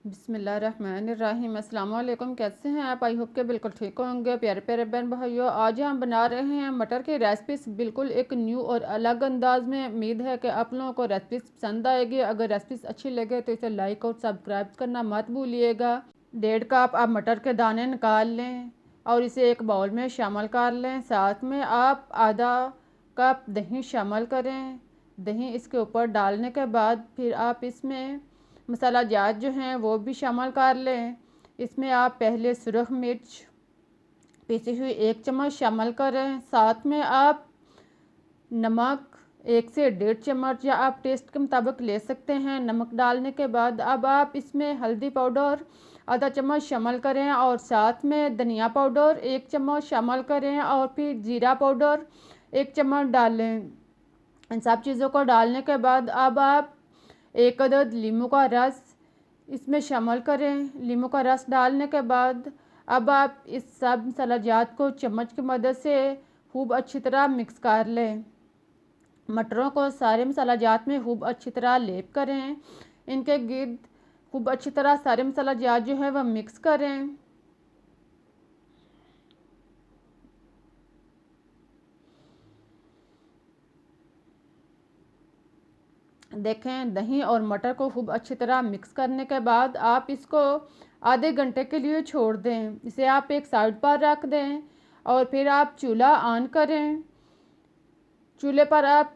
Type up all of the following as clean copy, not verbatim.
बिस्मिल्लाहिर्रहमानिर्रहीम। अस्सलाम वालेकुम। कैसे हैं आप? आई होप के बिल्कुल ठीक होंगे। प्यारे प्यारे बहन भाइयों, आज हम बना रहे हैं मटर की रेसिपीज बिल्कुल एक न्यू और अलग अंदाज में। उम्मीद है कि आप लोगों को रेसिपीज पसंद आएगी। अगर रेसिपीज अच्छी लगे तो इसे लाइक और सब्सक्राइब करना मत भूलिएगा। 1.5 कप आप मटर के दाने निकाल लें और इसे एक बाउल में शामिल कर लें। साथ में आप आधा कप दही शामिल करें। दही इसके ऊपर डालने के बाद फिर आप इसमें मसाला जात जो हैं वो भी शामिल कर लें। इसमें आप पहले सुरख मिर्च पीसी हुई 1 चम्मच शामिल करें। साथ में आप नमक 1 से 1.5 चम्मच या आप टेस्ट के मुताबिक ले सकते हैं। नमक डालने के बाद अब आप इसमें हल्दी पाउडर आधा चम्मच शामिल करें और साथ में धनिया पाउडर 1 चम्मच शामिल करें और फिर जीरा पाउडर 1 चम्मच डालें। इन सब चीज़ों को डालने के बाद अब आप 1 अदद नींबू का रस इसमें शामिल करें। नींबू का रस डालने के बाद अब आप इस सब मसाला जात को चम्मच की मदद से खूब अच्छी तरह मिक्स कर लें। मटरों को सारे मसाला जात में खूब अच्छी तरह लेप करें। इनके गिर्द खूब अच्छी तरह सारे मसाला जात जो है वह मिक्स करें। देखें, दही और मटर को खूब अच्छी तरह मिक्स करने के बाद आप इसको आधे घंटे के लिए छोड़ दें। इसे आप एक साइड पर रख दें और फिर आप चूल्हा ऑन करें। चूल्हे पर आप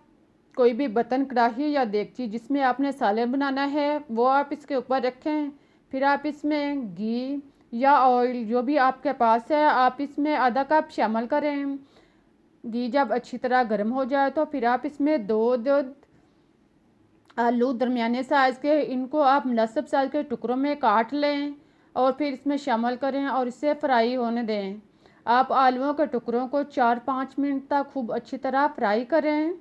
कोई भी बर्तन, कढ़ाई या देगची जिसमें आपने सालन बनाना है वो आप इसके ऊपर रखें। फिर आप इसमें घी या ऑयल जो भी आपके पास है आप इसमें आधा कप शामिल करें। घी जब अच्छी तरह गर्म हो जाए तो फिर आप इसमें 2 आलू दरमियाने साइज़ के इनको आप मुनासिब साइज़ के टुकड़ों में काट लें और फिर इसमें शामिल करें और इसे फ्राई होने दें। आप आलूओं के टुकड़ों को 4-5 मिनट तक खूब अच्छी तरह फ्राई करें।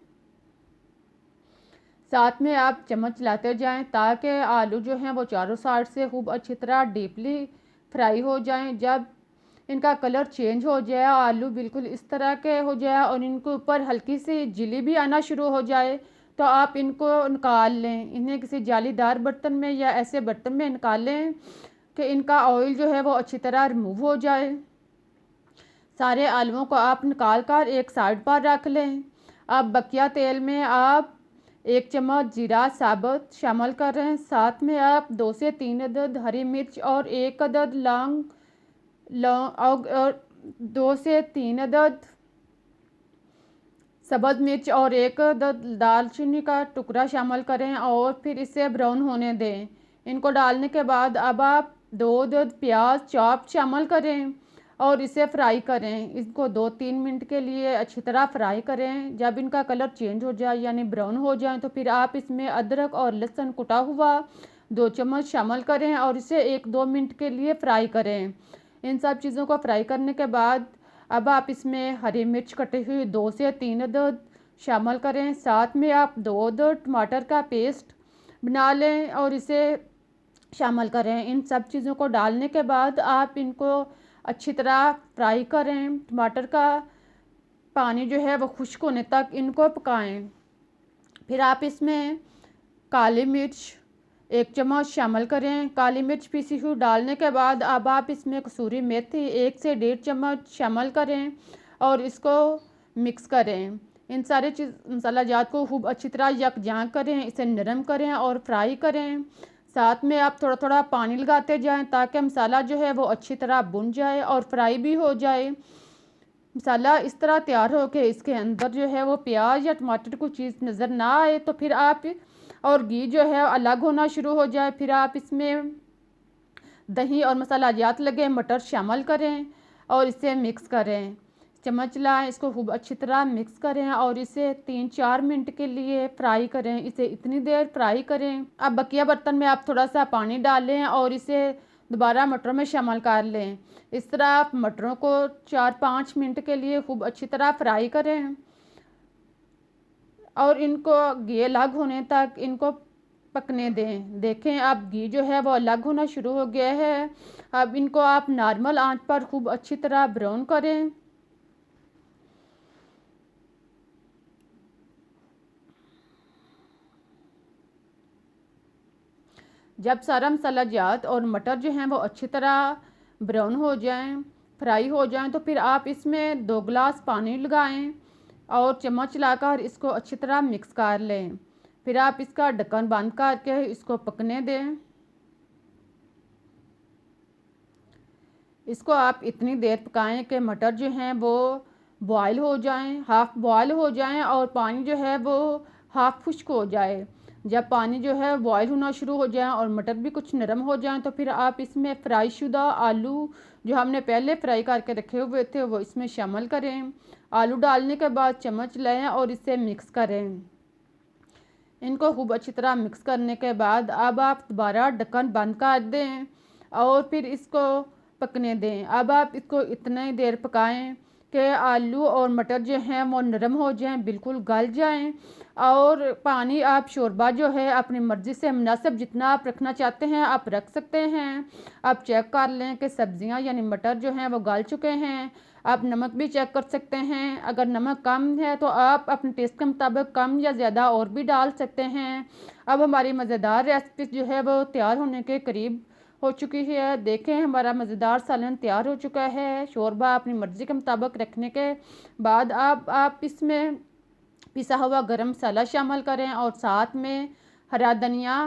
साथ में आप चम्मच चलाते जाएं ताकि आलू जो हैं वो चारों साइड से खूब अच्छी तरह डीपली फ्राई हो जाएं। जब इनका कलर चेंज हो जाए, आलू बिल्कुल इस तरह के हो जाए और इनके ऊपर हल्की सी जिली भी आना शुरू हो जाए तो आप इनको निकाल लें। इन्हें किसी जालीदार बर्तन में या ऐसे बर्तन में निकाल लें कि इनका ऑयल जो है वो अच्छी तरह रिमूव हो जाए। सारे आलूओं को आप निकाल कर एक साइड पर रख लें। अब बकिया तेल में आप 1 चम्मच जीरा साबुत शामिल करें। साथ में आप 2 से 3 अदद हरी मिर्च और 1 अदद लौंग लौंग और 2 से 3 अदद सब्ज़ मिर्च और 1 अदद दालचीनी का टुकड़ा शामिल करें और फिर इसे ब्राउन होने दें। इनको डालने के बाद अब आप 2 अदद प्याज चॉप शामिल करें और इसे फ्राई करें। इसको 2-3 मिनट के लिए अच्छी तरह फ्राई करें। जब इनका कलर चेंज हो जाए यानी ब्राउन हो जाए तो फिर आप इसमें अदरक और लहसुन कुटा हुआ 2 चम्मच शामिल करें और इसे 1-2 मिनट के लिए फ्राई करें। इन सब चीज़ों को फ्राई करने के बाद अब आप इसमें हरी मिर्च कटी हुई 2 से 3 अदद शामिल करें। साथ में आप 2 अदद टमाटर का पेस्ट बना लें और इसे शामिल करें। इन सब चीज़ों को डालने के बाद आप इनको अच्छी तरह फ्राई करें। टमाटर का पानी जो है वो खुश्क होने तक इनको पकाएं। फिर आप इसमें काली मिर्च 1 चम्मच शामिल करें। काली मिर्च पीसी हुई डालने के बाद अब आप इसमें कसूरी मेथी 1 से 1.5 चम्मच शामिल करें और इसको मिक्स करें। इन सारे चीज़ मसाला जात को खूब अच्छी तरह यकजां करें, इसे नरम करें और फ्राई करें। साथ में आप थोड़ा थोड़ा पानी लगाते जाएं ताकि मसाला जो है वो अच्छी तरह भुन जाए और फ्राई भी हो जाए। मसाला इस तरह तैयार हो कि इसके अंदर जो है वो प्याज या टमाटर को चीज़ नज़र ना आए तो फिर आप और घी जो है अलग होना शुरू हो जाए फिर आप इसमें दही और मसाला जात लगे मटर शामिल करें और इसे मिक्स करें। चम्मच लाएँ, इसको खूब अच्छी तरह मिक्स करें और इसे 3-4 मिनट के लिए फ्राई करें। इसे इतनी देर फ्राई करें। अब बकिया बर्तन में आप थोड़ा सा पानी डालें और इसे दोबारा मटरों में शामिल कर लें। इस तरह आप मटरों को 4-5 मिनट के लिए खूब अच्छी तरह फ्राई करें और इनको घी अलग होने तक इनको पकने दें। देखें, अब घी जो है वो अलग होना शुरू हो गया है। अब इनको आप नॉर्मल आंच पर खूब अच्छी तरह ब्राउन करें। जब सारा मसाला जात और मटर जो हैं वो अच्छी तरह ब्राउन हो जाएं, फ्राई हो जाएं, तो फिर आप इसमें 2 गिलास पानी लगाएं और चम्मच लाकर इसको अच्छी तरह मिक्स कर लें। फिर आप इसका ढक्कन बंद करके इसको पकने दें। इसको आप इतनी देर पकाएं कि मटर जो हैं वो बॉयल हो जाएं, हाफ़ बॉयल हो जाएं और पानी जो है वो हाफ़ खुश्क हो जाए। जब पानी जो है बॉयल होना शुरू हो जाए और मटर भी कुछ नरम हो जाएं, तो फिर आप इसमें फ्राई शुदा आलू जो हमने पहले फ्राई करके रखे हुए थे वो इसमें शामिल करें। आलू डालने के बाद चम्मच लें और इसे मिक्स करें। इनको खूब अच्छी तरह मिक्स करने के बाद अब आप दोबारा ढक्कन बंद कर दें और फिर इसको पकने दें। अब आप इसको इतनी देर पकाएं कि आलू और मटर जो हैं वो नरम हो जाएं, बिल्कुल गल जाएं। और पानी आप शोरबा जो है अपनी मर्ज़ी से मुनासिब जितना आप रखना चाहते हैं आप रख सकते हैं। आप चेक कर लें कि सब्ज़ियां यानी मटर जो हैं वो गल चुके हैं। आप नमक भी चेक कर सकते हैं, अगर नमक कम है तो आप अपने टेस्ट के मुताबिक कम या ज़्यादा और भी डाल सकते हैं। अब हमारी मज़ेदार रेसिपी जो है वो तैयार होने के करीब हो चुकी है। देखें हमारा मज़ेदार सालन तैयार हो चुका है। शोरबा अपनी मर्ज़ी के मुताबिक रखने के बाद आप इसमें पिसा हुआ गरम मसाला शामिल करें और साथ में हरा धनिया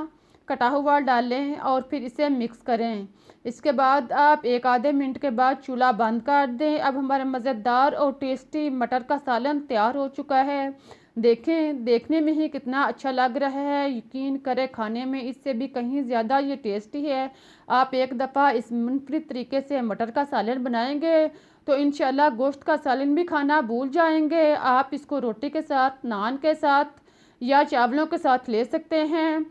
कटा हुआ डालें और फिर इसे मिक्स करें। इसके बाद आप 1 आधे मिनट के बाद चूल्हा बंद कर दें। अब हमारा मज़ेदार और टेस्टी मटर का सालन तैयार हो चुका है। देखें देखने में ही कितना अच्छा लग रहा है, यकीन करें खाने में इससे भी कहीं ज़्यादा ये टेस्टी है। आप एक दफ़ा इस मुनफरिद तरीके से मटर का सालन बनाएंगे तो इंशाल्लाह गोश्त का सालन भी खाना भूल जाएंगे। आप इसको रोटी के साथ, नान के साथ या चावलों के साथ ले सकते हैं।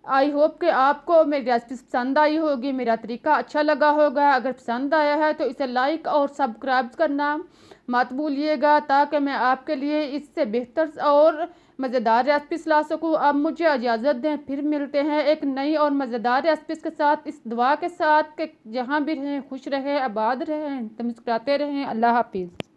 आई होप कि आपको मेरी रेसिपी पसंद आई होगी, मेरा तरीका अच्छा लगा होगा। अगर पसंद आया है तो इसे लाइक और सब्सक्राइब करना मत भूलिएगा ताकि मैं आपके लिए इससे बेहतर और मज़ेदार रेसिपीज़ ला सकूँ। अब मुझे इजाज़त दें, फिर मिलते हैं एक नई और मज़ेदार रेसिपीज़ के साथ, इस दुआ के साथ कि जहाँ भी रहें खुश रहें, आबाद रहें, तो मुस्कुराते रहें। अल्लाह हाफिज़।